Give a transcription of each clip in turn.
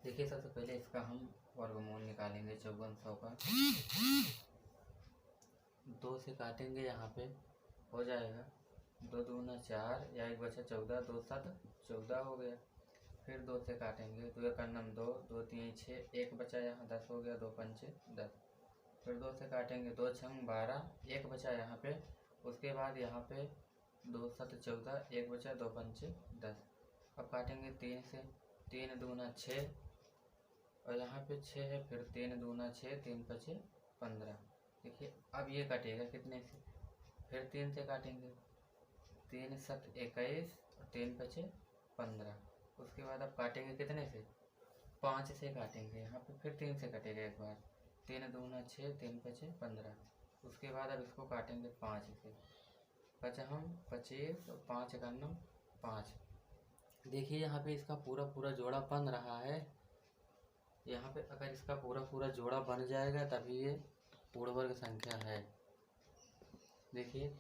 देखिए सबसे पहले इसका हम वर्गमूल निकालेंगे 5400 का। 2 से काटेंगे, यहाँ पे हो जाएगा 2 दूना 4 या 1 बचा 14, 2 7 14 हो गया। फिर 2 से काटेंगे, 2 का नम 2, 2 3 6, 1 बचा यहाँ 10 हो गया, 2 पंचे 10। फिर 2 से काटेंगे, 2 छंग 12, 1 बचा यहाँ पे। उसके बाद यहाँ पे 2 7 14, 1 बचा, 2 पंचे 10। अब काटेंगे 3 से, 3 दूना 6 और यहाँ पे 6 है, फिर 3 दूना 6, 3 पचे 15। देखिए अब ये कटेगा कितने से, फिर 3 से काटेंगे, 3 7 21 और 3 पचे 15। उसके बाद अब काटेंगे कितने से, 5 से काटेंगे, यहाँ पे फिर 3 से कटेगा एक बार, 3 दूना 6, 3 पचे 15। उसके बाद अब इसको काटेंगे 5 से, 5 हम 25 और 5 का नम 5। देखिए यहाँ पे इसका पूरा पूरा जोड़ा बन रहा है। यहाँ पे अगर इसका पूरा पूरा जोड़ा बन जाएगा तभी ये पूर्ण वर्ग संख्या है। देखिए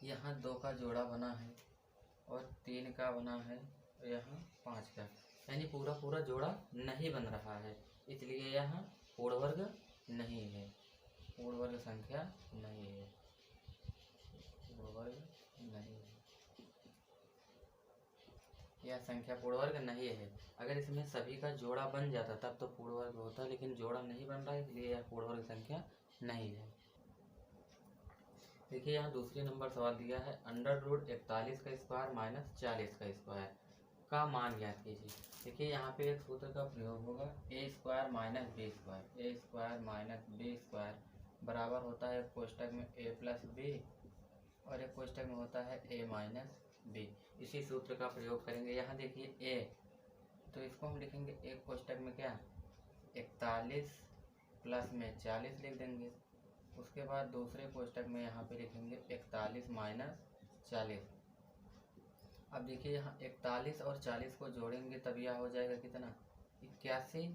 यहाँ 2 का जोड़ा बना है और 3 का बना है और यहाँ 5 का, यानी पूरा पूरा जोड़ा नहीं बन रहा है, इसलिए यहाँ पूर्ण वर्ग नहीं है, पूर्ण वर्ग संख्या नहीं है, पूर्ण वर्ग नहीं है, यह संख्या पूर्ण वर्ग नहीं है। अगर इसमें सभी का जोड़ा बन जाता तब तो पूर्ण वर्ग होता, लेकिन जोड़ा नहीं बन रहा है इसलिए यह पूर्ण वर्ग संख्या नहीं है। देखिए यहाँ दूसरे नंबर सवाल दिया है, √41 का स्क्वायर माइनस 40 का स्क्वायर का मान ज्ञात कीजिए। देखिए यहाँ पे एक सूत्र का प्रयोग होगा, ए स्क्वायर माइनस बी स्क्वायर, ए स्क्वायर माइनस बी स्क्वायर बराबर होता है कोष्टक में ए प्लस बी और एक कोष्टक में होता है ए माइनस बी। इसी सूत्र का प्रयोग करेंगे। यहाँ देखिए ए, तो इसको हम लिखेंगे एक कोष्टक में क्या 41 प्लस में 40 लिख देंगे। उसके बाद दूसरे कोष्टक में यहाँ पे लिखेंगे 41 माइनस 40। अब देखिए यहाँ 41 और 40 को जोड़ेंगे तब यह हो जाएगा कितना 81,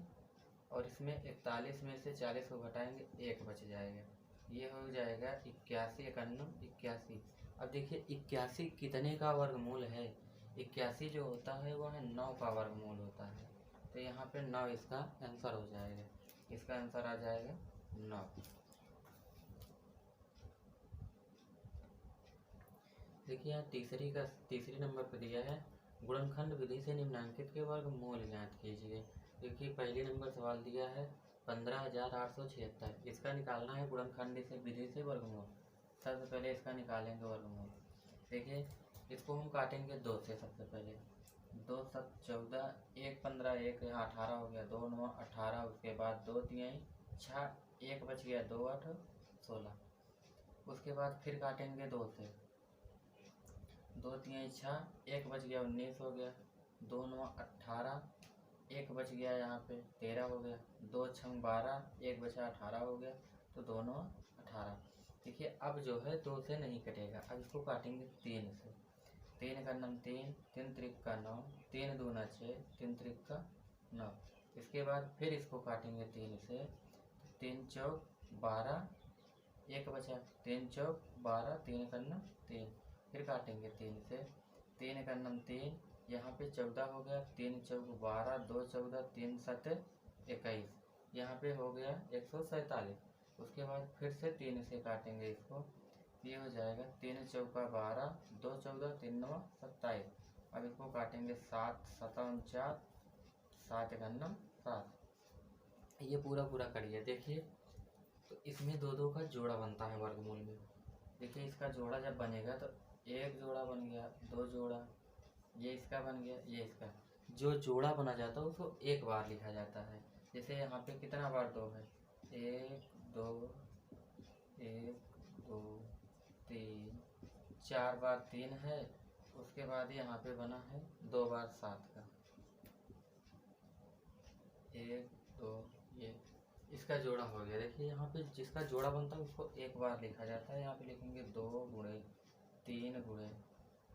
और इसमें 41 में से 40 को घटाएंगे 1 बच जाएगा, ये हो जाएगा 81 91 81। अब देखिए 81 कितने का वर्गमूल है, 81 जो होता है वह 9 का वर्गमूल होता है, तो यहाँ पे 9 इसका आंसर हो जाएगा, इसका आंसर आ जाएगा 9। देखिए यहाँ तीसरी नंबर पर दिया है, गुणनखंड विधि से निम्नांकित के वर्गमूल ज्ञात कीजिए। देखिए पहले नंबर सवाल दिया है 15,876, इसका निकालना है गुणनखंड से विधि से वर्गमूल। सबसे पहले इसका निकालेंगे वर्गमूल। देखिए इसको हम काटेंगे 2 से, सबसे पहले 2 7 14, 1 15, 1 यहाँ 18 हो गया, 2 9 18, उसके बाद 2 3 6, 1 बच गया, 2 8 16। उसके बाद फिर काटेंगे 2 से, 2 3 6, 1 बच गया 19 हो गया, 2 9 18, 1 बच गया यहाँ पे 13 हो गया, 2 6 12, 1 बचा 18 हो गया, तो 2 9 18। देखिए अब जो है 2 से नहीं कटेगा, अब इसको काटेंगे 3 से, 3 का नम 3, 3 त्रिक का 9, 3 दूना 6, 3 त्रिक का 9। इसके बाद फिर इसको काटेंगे 3 से, 3 चौक 12, 1 बचा, 3 चौक 12, 3 का नम 3। फिर काटेंगे 3 से, 3 का नम 3, यहाँ पे 14 हो गया, 3 चौक 12, 2 14, 3 7 21, यहाँ पे हो गया 147। उसके बाद फिर से 3 से काटेंगे इसको, ये हो जाएगा 3 चौका 12, 2 14, 3 9 27। अब इसको काटेंगे 7 7 49, 7 का नम 7। ये पूरा पूरा करिए। देखिए तो इसमें 2 2 का जोड़ा बनता है वर्गमूल में। देखिए इसका जोड़ा जब बनेगा तो एक जोड़ा बन गया, 2 जोड़ा, ये इसका बन गया, ये इसका। जो जोड़ा बना जाता है उसको एक बार लिखा जाता है। जैसे यहाँ पे कितना बार 2 है, 1 2 1 2 3, 4 बार 3 है। उसके बाद यहाँ पे बना है 2 बार 7 का, 1 2, ये इसका जोड़ा हो गया। देखिए यहाँ पे जिसका जोड़ा बनता है उसको एक बार लिखा जाता है। यहाँ पे लिखेंगे 2 गुणे 3 गुणे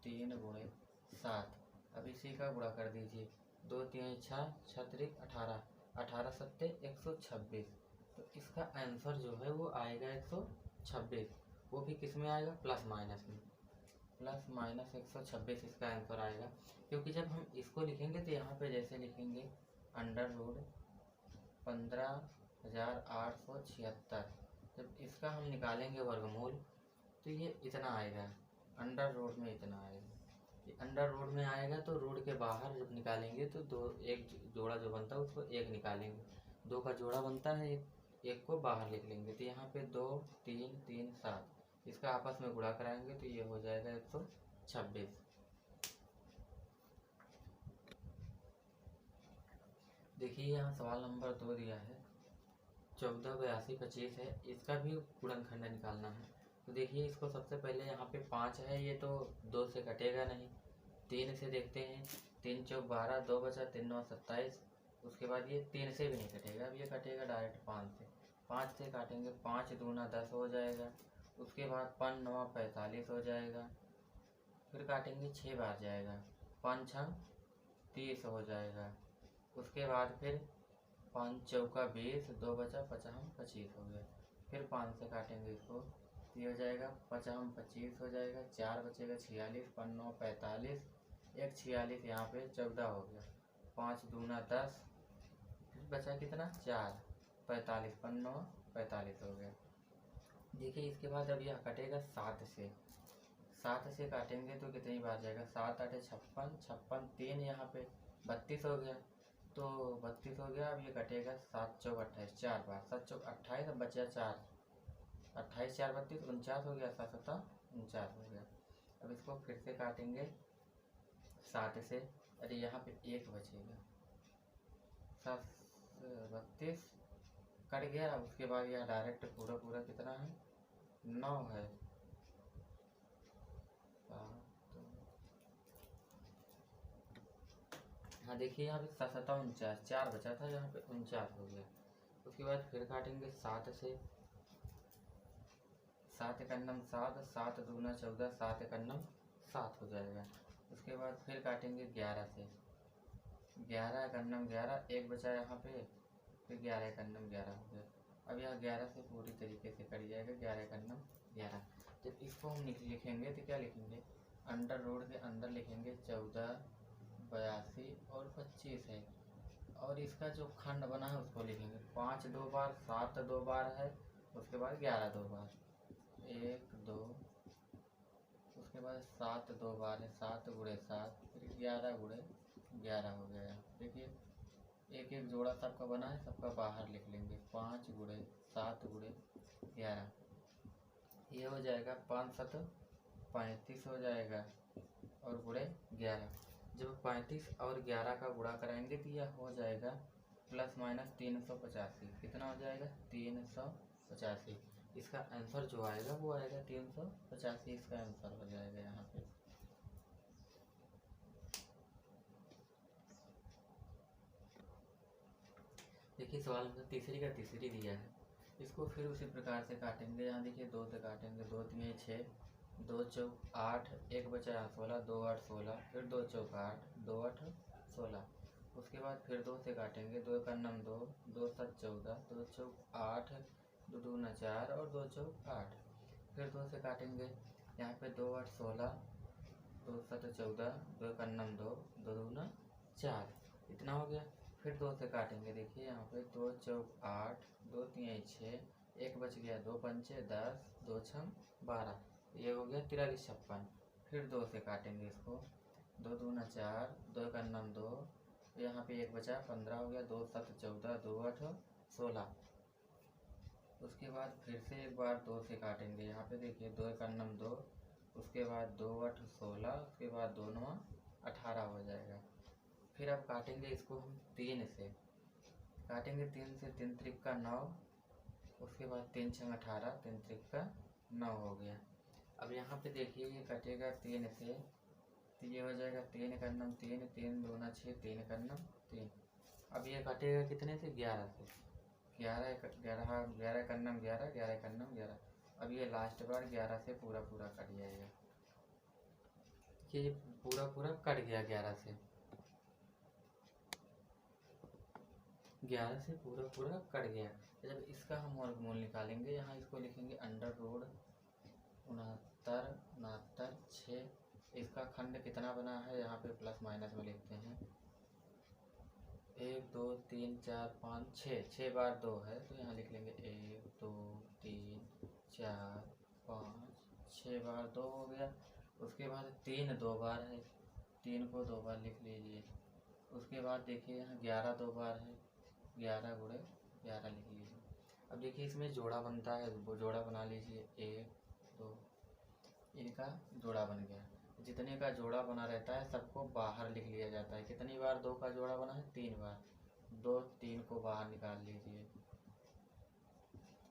3 गुणे 7। अब इसी का गुणा कर दीजिए, 2 3 6, 6 त्रिक 18, 18 सत्ते 126। तो इसका आंसर जो है वो आएगा 126, वो भी किस में आएगा प्लस माइनस में, प्लस माइनस 126 इसका आंसर आएगा। क्योंकि जब हम इसको लिखेंगे तो यहाँ पे जैसे लिखेंगे अंडर रूट 15,876। जब इसका हम निकालेंगे वर्गमूल तो ये इतना आएगा, अंडर रूट में इतना आएगा। ये अंडर रूट में आएगा तो रूट के बाहर जब निकालेंगे तो दो, एक जोड़ा जो बनता है उसको एक निकालेंगे, दो का जोड़ा बनता है, एक को बाहर लिख लेंगे। तो यहाँ पे 2 3 3 7, इसका आपस में गुणा कराएंगे तो ये हो जाएगा 126। देखिए यहाँ सवाल नंबर 2 दिया है, 14 82 25 है, इसका भी गुणनखंड निकालना है। तो देखिए इसको सबसे पहले यहाँ पे 5 है, ये तो 2 से कटेगा नहीं। 3 से देखते हैं, 3 चौक 12, 2 बचा, 3 9 27। उसके बाद ये 3 से भी नहीं कटेगा, अब ये कटेगा डायरेक्ट 5 से। 5 से काटेंगे, 5 दूना 10 हो जाएगा। उसके बाद 5 9 45 हो जाएगा। फिर काटेंगे 6 बार जाएगा, 5 6 30 हो जाएगा। उसके बाद फिर 5 चौका 20, 2 बचा, 50 25 हो गया। फिर 5 से काटेंगे इसको, ये हो जाएगा 50 25 हो जाएगा। 4 बचेगा 46, 5 9 45, 1 46 यहाँ पे 14 हो गया। 5 दूना 10, फिर बचा कितना 4, 45, 5 9 45 हो गया। देखिए इसके बाद अब यह कटेगा 7 से। 7 से काटेंगे तो कितनी बार जाएगा, 7 8 56, 56 3 यहाँ पे 32 हो गया, तो 32 हो गया। अब ये कटेगा 7 चौक 28, 4 बार, 7 चौक 28, अब बचा 4, 28 4 32 49 हो गया, 7 7 49 हो गया। अब इसको फिर से काटेंगे 7 से, अरे यहाँ पे 1 बचेगा, 7 32 कट गया। उसके बाद यह डायरेक्ट पूरा पूरा कितना है 9 है। हाँ देखिए यहाँ पे 7 7 49, 4 बचा था, यहाँ पे 49 हो गया। उसके बाद फिर काटेंगे 7 से, 7 एक अन्नम 7, 7 दूना 14, 7 एक अन्नम 7 हो जाएगा। उसके बाद फिर काटेंगे 11 से, 11 एक अन्नम 11, 1 बचा यहाँ पे, फिर 11 एक अन्नम 11 हो गया। अब यह 11 से पूरी तरीके से कट जाएगा, 11 एक अन्नम 11। जब इसको हम लिखेंगे तो क्या लिखेंगे, अंडर रूट के अंदर लिखेंगे 14 82 और 25 है, और इसका जो खंड बना है उसको लिखेंगे 5 2 बार, 7 2 बार है, उसके बाद 11 2 बार, 1 2, उसके बाद 7 2 बार है, 7 गुणे 7, फिर 11 गुणे 11 हो गया। देखिए एक एक जोड़ा सबका बना है, सबका बाहर लिख लेंगे, 5 गुणे 7 गुणे 11, ये हो जाएगा 5 7 35 हो जाएगा, और गुणे 11। जब 35 और 11 का गुणा कराएंगे तो यह हो जाएगा प्लस माइनस 385। कितना हो जाएगा 385। इसका आंसर जो आएगा वो आएगा 385, इसका आंसर हो जाएगा यहाँ पे। देखिए सवाल नंबर तीसरी का तीसरी दिया है, इसको फिर उसी प्रकार से काटेंगे। यहाँ देखिए 2 से काटेंगे, 2 3 6, 2 चौक 8, 1 बचा 16, 2 8 16, फिर 2 चौक 8, 2 8 16। उसके बाद फिर 2 से काटेंगे, 2 एक अन्नम 2, 2 7 14, 2 चौक 8, 2 दूना 4 और 2 चौक 8। फिर 2 से काटेंगे, यहाँ पे 2 8 16, 2 7 14, 2 एक अन्नम 2, 2 दूना 4, इतना हो गया। फिर 2 से काटेंगे, देखिए यहाँ पे 2 चौक 8, 2 3 6, 1 बच गया, 2 पंचे 10, 2 6 12, ये हो गया 43 56। फिर 2 से काटेंगे इसको, 2 दूना 4, 2 एक अन्नम 2, यहाँ पे 1 बचा 15 हो गया, 2 7 14, 2 8 16। उसके बाद फिर से एक बार 2 से काटेंगे, यहाँ पे देखिए 2 एक अन्नम 2, उसके बाद 2 8 16, उसके बाद 2 9 18 हो जाएगा। फिर अब काटेंगे इसको हम 3 से, काटेंगे 3 से, 3 त्रिक का 9, उसके बाद 3 6 18, 3 त्रिक का 9 हो गया। अब यहाँ पे देखिए ये कटेगा 3 से, तो ये हो जाएगा 3 एक अन्नम 3, 3 दूना 6, 3 एक अन्नम 3। अब ये कटेगा कितने से 11 से, 11 एक अन्नम 11, 11 एक अन्नम 11। अब ये लास्ट बार 11 से पूरा पूरा कट जाएगा, ये पूरा पूरा कट गया 11 से, 11 से पूरा पूरा कट गया। जब इसका हम वर्गमूल निकालेंगे, यहाँ इसको लिखेंगे अंडर रूट 69 6। इसका खंड कितना बना है, यहाँ पे प्लस माइनस में लिखते हैं, 1 2 3 4 5 6, 6 बार 2 है तो यहाँ लिख लेंगे 1 2 3 4 5 6 बार 2 हो गया। उसके बाद 3 2 बार है, 3 को 2 बार लिख लीजिए। उसके बाद देखिए यहाँ 11 2 बार है, 11 गुणे 11 लिख लीजिए। अब देखिए इसमें जोड़ा बनता है, वो जोड़ा बना लीजिए। 1 2, इनका जोड़ा बन गया। जितने का जोड़ा बना रहता है सबको बाहर लिख लिया जाता है। कितनी बार 2 का जोड़ा बना है? 3 बार। 2 3 को बाहर निकाल लीजिए।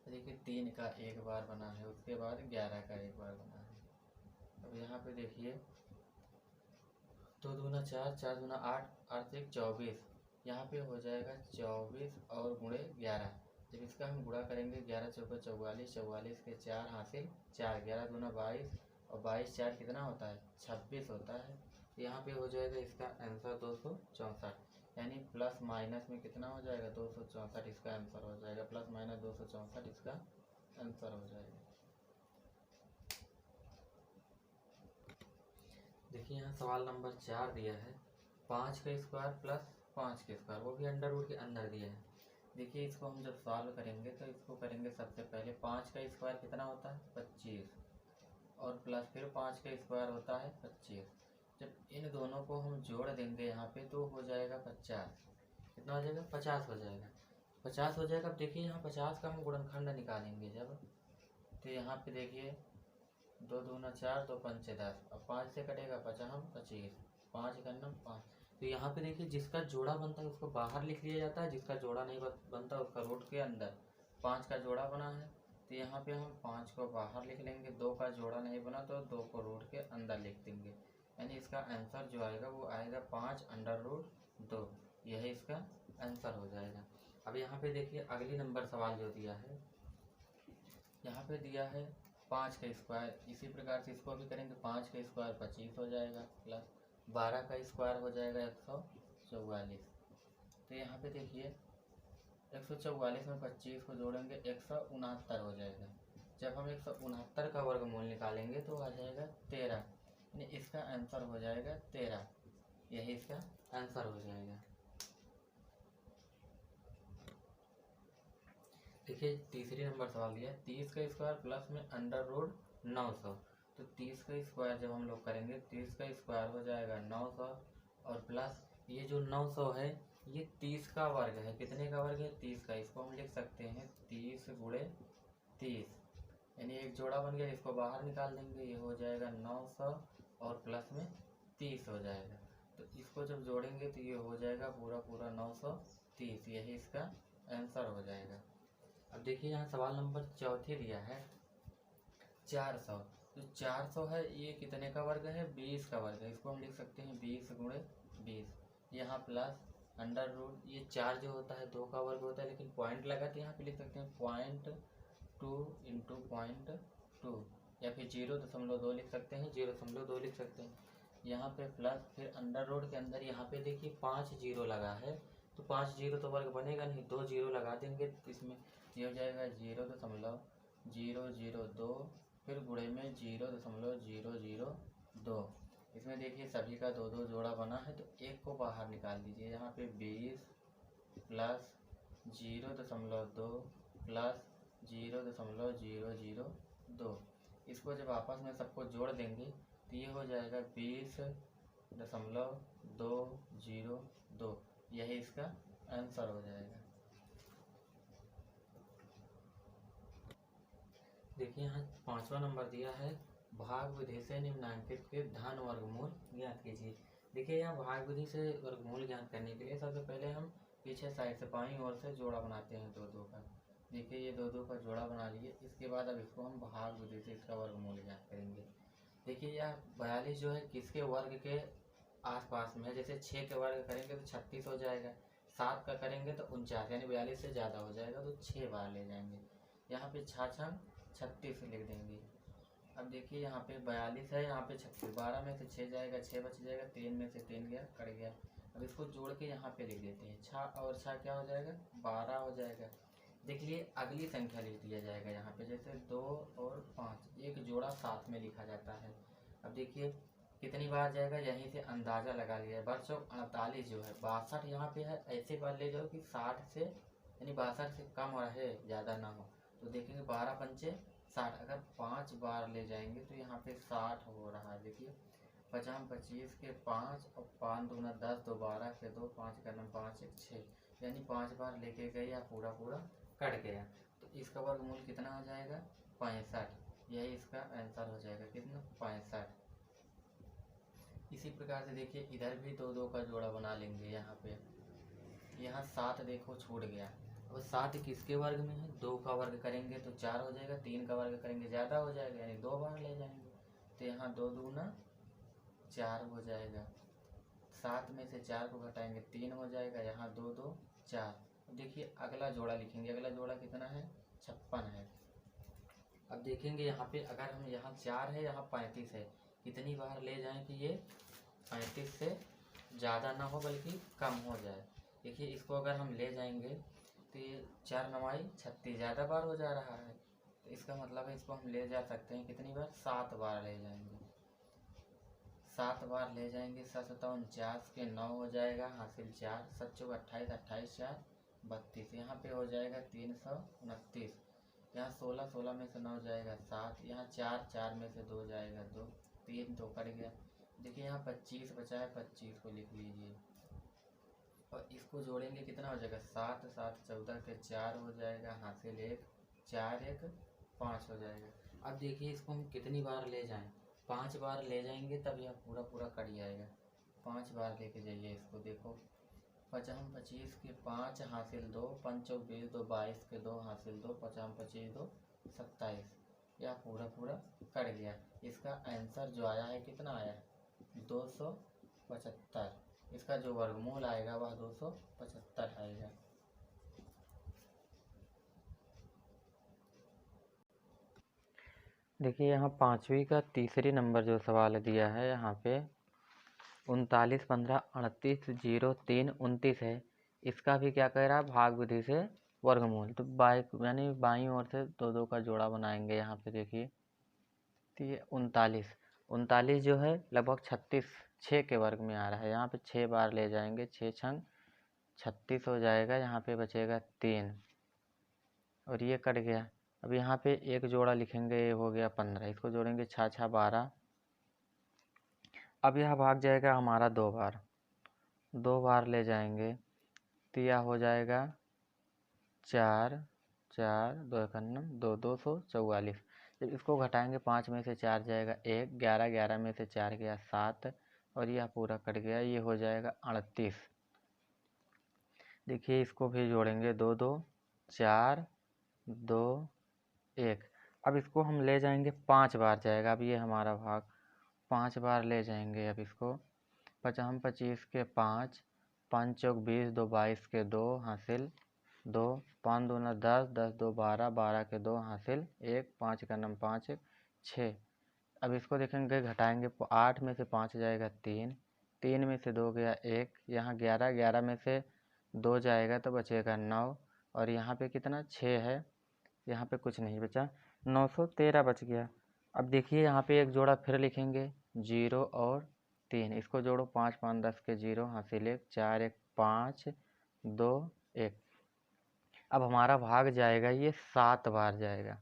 देखिए 3 का 1 बार बना है, उसके बाद 11 का 1 बार बना है। अब यहाँ पे देखिए 2 दूना 4, 4 दूना 8, 8 1 24। यहाँ पे हो जाएगा 24 और गुणे 11। जब इसका हम गुणा करेंगे 11 चौका 44, 44 के 4 हासिल 4, 11 दूना 22 और 22 4 कितना होता है? 26 होता है। यहाँ पे हो जाएगा इसका आंसर 264, यानी प्लस माइनस में कितना हो जाएगा? 264 इसका आंसर हो जाएगा। प्लस माइनस 264 इसका आंसर हो जाएगा। देखिए यहाँ सवाल नंबर 4 दिया है 5 का स्क्वायर प्लस 5 का स्क्वायर, वो भी अंडर रूट के अंदर दिया है। देखिए इसको हम जब सॉल्व करेंगे तो इसको करेंगे सबसे पहले 5 का स्क्वायर कितना होता है? 25 और प्लस फिर 5 का स्क्वायर होता है 25। जब इन दोनों को हम जोड़ देंगे यहाँ पे तो हो जाएगा 50। कितना हो जाएगा? 50 हो जाएगा। 50 हो जाएगा। अब देखिए यहाँ 50 का हम गुणनखंड निकालेंगे जब, तो यहाँ पे देखिए 2 दूना 4, 2 पंचे 10, अब 5 से कटेगा 5 हम 25, 5 का 5। तो यहाँ पे देखिए जिसका जोड़ा बनता है उसको बाहर लिख लिया जाता है, जिसका जोड़ा नहीं बनता उसका रूट के अंदर। 5 का जोड़ा बना है तो यहाँ पे हम 5 को बाहर लिख लेंगे, 2 का जोड़ा नहीं बना तो 2 को रूट के अंदर लिख देंगे। यानी इसका आंसर जो आएगा वो आएगा 5 अंडर रूट 2, यही इसका आंसर हो जाएगा। अब यहाँ पे देखिए अगली नंबर सवाल जो दिया है, यहाँ पे दिया है 5 का स्क्वायर। इसी प्रकार से इसको भी करेंगे। 5 का स्क्वायर 25 हो जाएगा, प्लस 12 का स्क्वायर हो जाएगा 144। तो यहाँ पे देखिए 144 में 25 को जोड़ेंगे 169 हो जाएगा। जब हम 169 का वर्गमूल निकालेंगे तो आ जाएगा 13, यानी इसका आंसर हो जाएगा 13, यही इसका आंसर हो जाएगा। देखिए तीसरी नंबर सवाल दिया 30 का स्क्वायर प्लस में अंडर रूट 900। तो 30 का स्क्वायर जब हम लोग करेंगे 30 का स्क्वायर हो जाएगा 900 और प्लस ये जो 900 है ये 30 का वर्ग है। कितने का वर्ग है? 30 का। इसको हम लिख सकते हैं 30 गुणे 30, यानी एक जोड़ा बन गया। इसको बाहर निकाल देंगे, ये हो जाएगा 900 और प्लस में 30 हो जाएगा। तो इसको जब जोड़ेंगे तो ये हो जाएगा पूरा पूरा 930, यही इसका आंसर हो जाएगा। अब देखिए यहाँ सवाल नंबर 4 दिया है 400। जो 400 है ये कितने का वर्ग है? 20 का वर्ग है। इसको हम लिख सकते हैं 20 गुणे 20, यहाँ प्लस अंडर रूट, ये 4 जो होता है 2 का वर्ग होता है, लेकिन पॉइंट लगा तो यहाँ पे लिख सकते हैं 0.2 इंटू 0.2, या फिर 0.2 लिख सकते हैं, 0.2 लिख सकते हैं। यहाँ पे प्लस फिर अंडर रूट के अंदर यहाँ पे देखिए 5 जीरो लगा है, तो 5 जीरो तो वर्ग बनेगा नहीं, 2 जीरो लगा देंगे तो इसमें ये हो जाएगा 0.002, फिर गुणे में 0.002। इसमें देखिए सभी का 2 2 जोड़ा बना है तो एक को बाहर निकाल दीजिए। यहाँ पे 20 प्लस 0.2 प्लस 0.002, इसको जब आपस में सबको जोड़ देंगे तो ये हो जाएगा 20.202, यही इसका आंसर हो जाएगा। देखिए यहाँ 5वां नंबर दिया है भाग विधि से निम्नांकित के धन वर्गमूल ज्ञात कीजिए। देखिए यहाँ भाग विधि से वर्गमूल ज्ञात करने के लिए सबसे पहले हम पीछे साइड से बाईं ओर से जोड़ा बनाते हैं 2 2 का। देखिए ये 2 2 का जोड़ा बना लिए। इसके बाद अब इसको हम भाग विधि से इसका वर्गमूल ज्ञात करेंगे। देखिए यह 42 जो है किसके वर्ग के आसपास में है? जैसे 6 के वर्ग करेंगे तो 36 हो जाएगा, 7 का करेंगे तो 49, यानी 42 से ज़्यादा हो जाएगा तो 6 बार ले जाएंगे। यहाँ पे 6 36 लिख देंगे। अब देखिए यहाँ पे 42 है, यहाँ पे 36, 12 में से 6 जाएगा, 6 बच जाएगा, 3 में से 3 गया, कट गया। अब इसको जोड़ के यहाँ पे लिख देते हैं 6 और 6 क्या हो जाएगा? 12 हो जाएगा। देखिए अगली संख्या लिख दिया जाएगा यहाँ पे, जैसे 2 और 5, एक जोड़ा साथ में लिखा जाता है। अब देखिए कितनी बार जाएगा यहीं से अंदाज़ा लगा लिया है। बच्चों 48 जो है 62 यहाँ पे है, ऐसे बार ले जाओ कि 60 से यानी 62 से कम रहे, ज़्यादा ना हो। तो देखेंगे 12 पंचे 60, अगर 5 बार ले जाएंगे तो यहाँ पे 60 हो रहा है। देखिए 50 25 के 5 और 5 दूना 10, 2 12 के 2, 5 का नम 5 1 6, यानी 5 बार लेके गए या पूरा पूरा कट गया। तो इसका वर्गमूल कितना हो जाएगा 65, यही इसका आंसर हो जाएगा कितना 65। इसी प्रकार से देखिए इधर भी 2 2 का जोड़ा बना लेंगे। यहाँ पे यहाँ 7 देखो छूट गया। अब 7 किसके वर्ग में है, 2 का वर्ग करेंगे तो 4 हो जाएगा, 3 का वर्ग करेंगे ज़्यादा हो जाएगा यानी 2 बार ले जाएंगे। तो यहाँ 2 दूना 4 हो जाएगा, 7 में से 4 को घटाएंगे 3 हो जाएगा, यहाँ 2 2 4। देखिए अगला जोड़ा लिखेंगे, अगला जोड़ा कितना है 56 है। अब देखेंगे यहाँ पे अगर हम यहाँ 4 है यहाँ 35 है, कितनी बार ले जाएं कि ये 35 से ज़्यादा ना हो बल्कि कम हो जाए। देखिए इसको अगर हम ले जाएंगे तो ये 4 9 36 ज़्यादा बार हो जा रहा है, तो इसका मतलब है इसको हम ले जा सकते हैं कितनी बार 7 बार ले जाएंगे। 7 बार ले जाएंगे, 7 7 49 के 9 हो जाएगा, हासिल 4, 7 चौक 28, 28 4 32, यहाँ पे हो जाएगा 329। यहाँ 16 16 में से 9 जाएगा 7, यहाँ 4 4 में से 2 जाएगा 2, 3 तो कट गया। देखिए यहाँ 25 बचा है, 25 को लिख लीजिए और इसको जोड़ेंगे कितना हो जाएगा 7 7 14 के 4 हो जाएगा, हासिल 1 4 1 5 हो जाएगा। अब देखिए इसको हम कितनी बार ले जाएं, 5 बार ले जाएंगे तब यह पूरा पूरा कट जाएगा। 5 बार लेके जाइए इसको, देखो 50 25 के 5 हासिल 2, 5 चौक 20 2 22 के 2 हासिल 2, 50 25 2 27, यह पूरा पूरा कट गया। इसका आंसर जो आया है कितना आया 275। इसका जो वर्गमूल आएगा वह 275 आएगा। देखिए यहाँ 5वीं का तीसरी नंबर जो सवाल दिया है यहाँ पे 39 15 38 0 3 29 है। इसका भी क्या कह रहा है भाग विधि से वर्गमूल। तो यानी बाईं ओर से 2 2 का जोड़ा बनाएंगे। यहाँ पे देखिए तो ये 39 जो है लगभग 36 6 के वर्ग में आ रहा है। यहाँ पे 6 बार ले जाएंगे, 6 छंग 36 हो जाएगा, यहाँ पे बचेगा 3 और ये कट गया। अब यहाँ पे एक जोड़ा लिखेंगे, ये हो गया 15, इसको जोड़ेंगे 6 6 12। अब यह भाग जाएगा हमारा 2 बार ले जाएंगे तो यह हो जाएगा 4 4 2 2 244। जब इसको घटाएंगे 5 में से 4 जाएगा 1, 11 11 में से 4 गया 7 और यह पूरा कट गया, ये हो जाएगा 38। देखिए इसको भी जोड़ेंगे 2 2 4 2 1। अब इसको हम ले जाएंगे 5 बार जाएगा। अब ये हमारा भाग 5 बार ले जाएंगे। अब इसको 50 25 के 5, 5 चौक 20 2 22 के 2 हासिल 2, 5 दूना 10 10 2 12 12 के 2 हासिल 1, 5 का नम 5 1 6। अब इसको देखेंगे घटाएंगे 8 में से 5 जाएगा 3, 3 में से 2 गया 1, यहाँ 11 11 में से 2 जाएगा तो बचेगा 9 और यहाँ पे कितना 6 है, यहाँ पे कुछ नहीं बचा, 913 बच गया। अब देखिए यहाँ पे एक जोड़ा फिर लिखेंगे 0 और 3, इसको जोड़ो 5 5 10 के 0 हासिल 1 4 1 5 2 1। अब हमारा भाग जाएगा ये 7 बार जाएगा,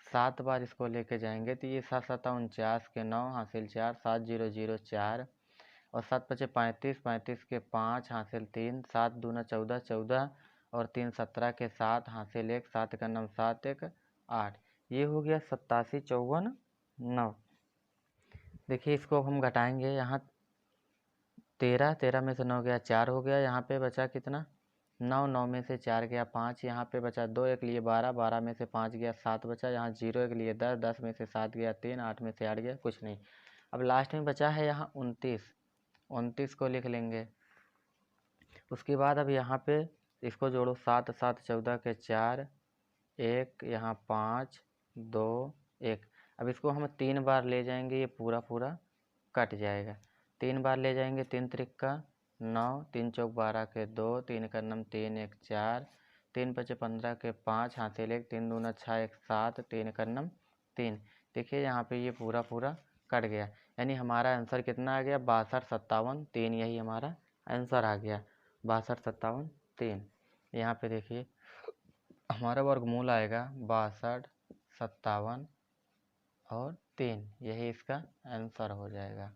7 बार इसको लेके जाएंगे तो ये 7 7 49 के 9 हासिल 4 7 0 0 4 और 7 5 35 35 के 5 हासिल 3 7 दूना 14 14 और 3 17 के 7 हासिल 1 7 का नम 7 1 8। ये हो गया 87 54 9। देखिए इसको हम घटाएंगे, यहाँ 13 13 में से 9 गया 4 हो गया, यहाँ पे बचा कितना 9 9 में से 4 गया 5, यहाँ पे बचा 2 1 लिए 12 12 में से 5 गया 7 बचा, यहाँ 0 1 लिए 10 10 में से 7 गया 3 8 में से 8 गया कुछ नहीं। अब लास्ट में बचा है यहाँ 29 को लिख लेंगे। उसके बाद अब यहाँ पे इसको जोड़ो 7 7 14 के 4 1 यहाँ 5 2 1। अब इसको हम 3 बार ले जाएंगे, ये पूरा पूरा कट जाएगा। 3 बार ले जाएंगे, 3 त्रिक्का 9 3 चौक 12 के 2 3 का नम 3 1 4 3 5 15 के 5 हासिल 1 3 दूना 6 1 7 3 का नम 3। देखिए यहाँ पे ये पूरा पूरा कट गया। यानी हमारा आंसर कितना आ गया 6257 यही हमारा आंसर आ गया 6257। यहाँ पे देखिए हमारा वर्गमूल आएगा 6257 यही इसका आंसर हो जाएगा।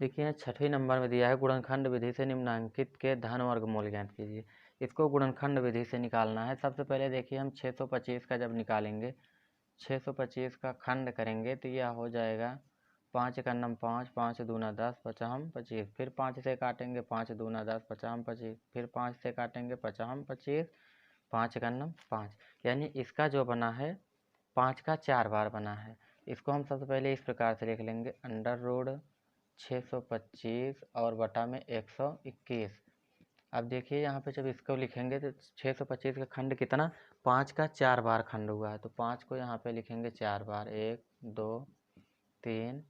देखिए 6वें नंबर में दिया है गुणनखंड विधि से निम्नांकित के धन वर्गमूल ज्ञात कीजिए। इसको गुणनखंड विधि से निकालना है। सबसे पहले देखिए हम 625 का जब निकालेंगे 625 का खंड करेंगे तो यह हो जाएगा 5 का नम 5, 5 दूना 10, 50 25, फिर 5 से काटेंगे 5 दूना 10, 50 25, फिर 5 से काटेंगे 50 25, 5 का नम 5, यानी इसका जो बना है 5 का 4 बार बना है। इसको हम सबसे पहले इस प्रकार से लिख लेंगे अंडर रूट 625 और बटा में 121। अब देखिए यहाँ पे जब इसको लिखेंगे तो 625 का खंड कितना 5 का 4 बार खंड हुआ है, तो 5 को यहाँ पे लिखेंगे 4 बार 1 2 3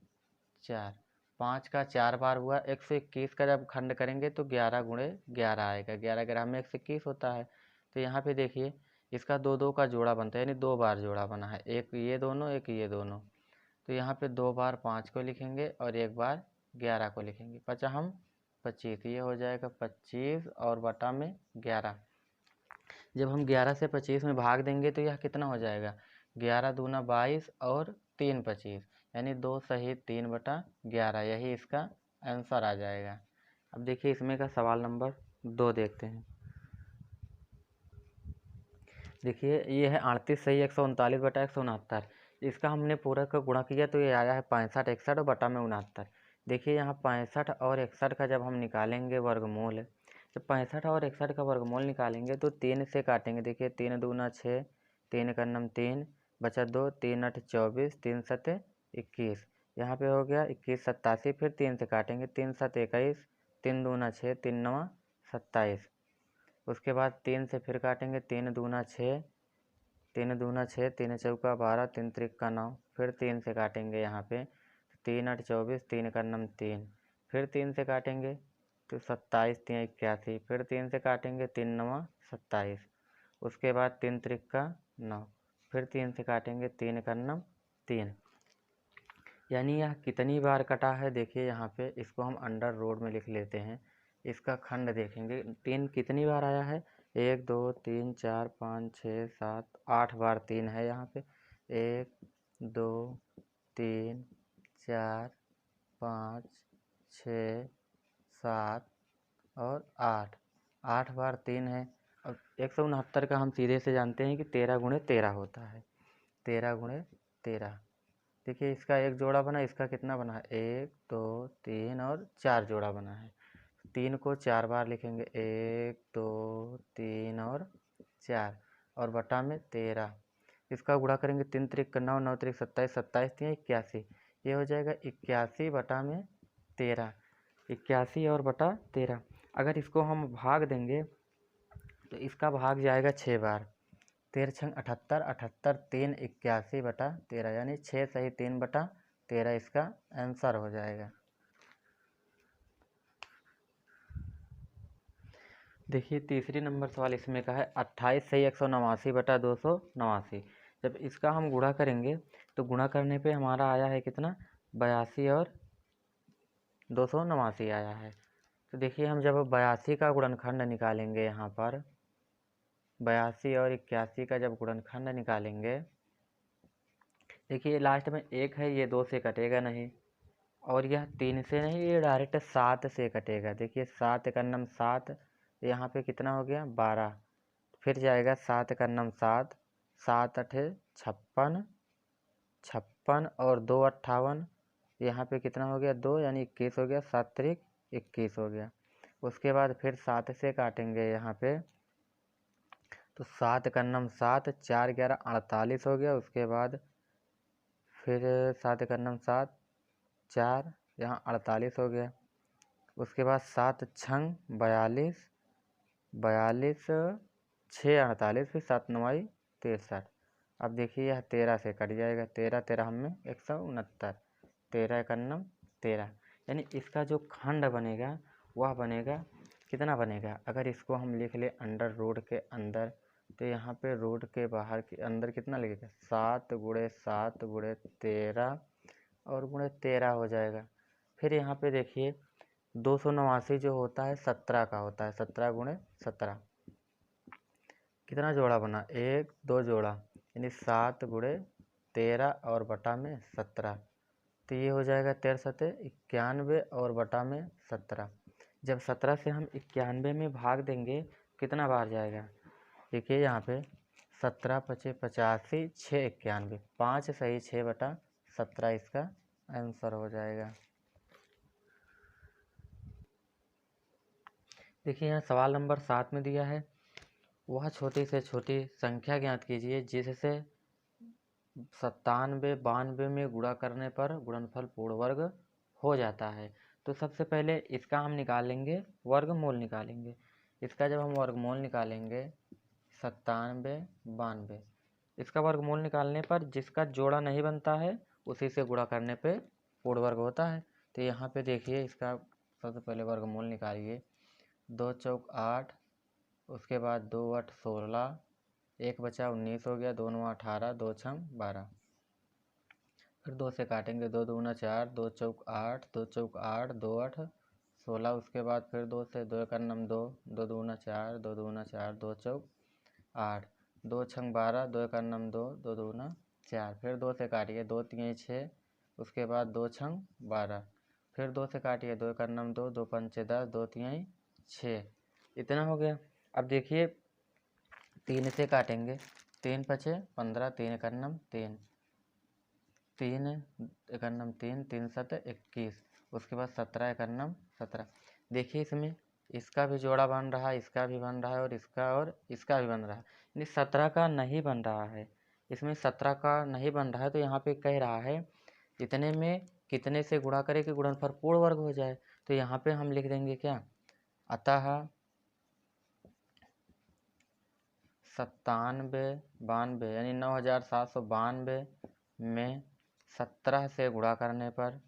4, 5 का 4 बार हुआ। 121 का जब खंड करेंगे तो 11 गुणे 11 आएगा, 11 ग्राम में 121 होता है। तो यहाँ पे देखिए इसका 2 2 का जोड़ा बनता है, यानी 2 बार जोड़ा बना है, एक ये दोनों एक ये दोनों। तो यहाँ पे 2 बार 5 को लिखेंगे और 1 बार 11 को लिखेंगे। 50 25, ये हो जाएगा 25 और बटा में 11। जब हम 11 से 25 में भाग देंगे तो यह कितना हो जाएगा 11 दूना 22 और 3 25, यानी 2 सहित 3 बटा 11 यही इसका आंसर आ जाएगा। अब देखिए इसमें का सवाल नंबर 2 देखते हैं। देखिए ये है 38 सही 139 बटा 169। इसका हमने पूरा का गुणा किया तो ये आया है 65 61 और बटा में 69। देखिए यहाँ 65 और 61 का जब हम निकालेंगे वर्गमूल, जब 65 और 61 का वर्गमूल निकालेंगे तो 3 से काटेंगे। देखिए 3 दूना 6, 3 का नम 3, बचा 2, 3 8 24, 3 7 21, यहाँ पे हो गया 21 87, फिर 3 से काटेंगे 3 7 21, 3 दूना 6, 3 9 27, उसके बाद 3 से फिर काटेंगे 3 दूना 6, 3 दूना 6, 3 चौका 12, 3 त्रिक्का 9, फिर 3 से काटेंगे यहाँ पे 3 8 24, 3 का नम 3, फिर 3 से काटेंगे तो 27 3 81, फिर 3 से काटेंगे 3 9 27, उसके बाद 3 त्रिक्का 9, फिर 3 से काटेंगे 3 का नम 3, यानी यह कितनी बार कटा है। देखिए यहाँ पे इसको हम अंडर रूट में लिख लेते हैं। इसका खंड देखेंगे 3 कितनी बार आया है 1 2 3 4 5 6 7 8 बार 3 है यहाँ पे 1 2 3 4 5 6 7 और 8 बार 3 है। अब 169 का हम सीधे से जानते हैं कि 13 गुणे 13 होता है, 13 गुणे 13। देखिए इसका एक जोड़ा बना, इसका कितना बना है 1 2 3 और 4 जोड़ा बना है। 3 को 4 बार लिखेंगे 1 2 3 और 4 और बटा में 13, इसका गुणा करेंगे 3 त्रिक 9, 9 त्रिक 27, 27 3 81, ये हो जाएगा 81 बटा में 13, 81 और बटा 13। अगर इसको हम भाग देंगे तो इसका भाग जाएगा 6 बार, 13 छंग 78, 78 3 81 बटा 13, यानी 6 सही 3 बटा 13 इसका आंसर हो जाएगा। देखिए तीसरी नंबर सवाल इसमें का है 28 सही 189 बटा 289। जब इसका हम गुणा करेंगे तो गुणा करने पे हमारा आया है कितना 82 और 289 आया है। तो देखिए हम जब 82 का गुणनखंड निकालेंगे, यहाँ पर 82 और 81 का जब गुणनखंड निकालेंगे, देखिए लास्ट में 1 है, ये 2 से कटेगा नहीं, और यह 3 से नहीं, ये डायरेक्ट 7 से कटेगा। देखिए 7 का नम 7, यहाँ पे कितना हो गया 12, फिर जाएगा 7 का नम 7, 7 8 56, 56 और 2 58, यहाँ पे कितना हो गया 2, यानी 21 हो गया, 7 त्रिक 21 हो गया। उसके बाद फिर 7 से काटेंगे यहाँ पे तो 7 का नम 7, 4 11 48 हो गया। उसके बाद फिर 7 का नम 7, 4 यहाँ 48 हो गया। उसके बाद 7 छंग 42, 42 6 48, फिर 7 9 63। अब देखिए यह 13 से कट जाएगा, 13 13 हमें 169, 13 का नम 13, यानी इसका जो खंड बनेगा वह बनेगा कितना बनेगा। अगर इसको हम लिख ले अंडर रूट के अंदर तो यहाँ पे रूट के बाहर के अंदर कितना लगेगा, 7 गुणे 7 गुणे 13 और गुणे 13 हो जाएगा। फिर यहाँ पे देखिए 289 जो होता है 17 का होता है, 17 गुणे 17 कितना जोड़ा बना, 1 2 जोड़ा, यानी 7 गुणे 13 और बटा में 17। तो ये हो जाएगा 13 सते 91 और बटा में 17। जब 17 से हम 91 में भाग देंगे कितना बार जाएगा, देखिए यहाँ पे 17 पचे 85, 6 91, 5 सही 6 बटा 17 इसका आंसर हो जाएगा। देखिए यहाँ सवाल नंबर 7 में दिया है, वह छोटी से छोटी संख्या ज्ञात कीजिए जिससे 97 92 में गुणा करने पर गुणनफल पूर्ण वर्ग हो जाता है। तो सबसे पहले इसका हम निकालेंगे वर्गमूल निकालेंगे। इसका जब हम वर्गमूल निकालेंगे 97 92, इसका वर्गमूल निकालने पर जिसका जोड़ा नहीं बनता है उसी से गुणा करने पे पूर्ण वर्ग होता है। तो यहाँ पे देखिए इसका सबसे पहले वर्गमूल निकालिए, 2 चौक 8, उसके बाद 2 8 16, 1 बचा 19 हो गया, 2 9 18, 2 6 12, फिर 2 से काटेंगे, 2 दूना 4, 2 चौक 8, 2 चौक 8, 2 8 16, उसके बाद फिर 2 से 2 का नम 2, 2 दूना 4, 2 दूना 4, 2 चौक 8, 2 6 12, 2 का नम 2, 2 दूना 4, फिर 2 से काटिए, 2 3 6, उसके बाद 2 6 12, फिर 2 से काटिए, 2 का नम 2, 2 5 10, 2 3 6, इतना हो गया। अब देखिए 3 से काटेंगे, 3 5 15, 3 का नम 3, 3 एकन्नम 3, 3 7 21, उसके बाद 17 एकन्नम 17। देखिए इसमें इसका भी जोड़ा बन रहा है, इसका भी बन रहा है और इसका भी बन रहा है, यानी 17 का नहीं बन रहा है। इसमें 17 का नहीं बन रहा है तो यहाँ पे कह रहा है इतने में कितने से गुणा करें कि गुणनफल पूर्ण वर्ग हो जाए। तो यहाँ पे हम लिख देंगे क्या, अतः 97 92 यानी 9792 में 17 से गुणा करने पर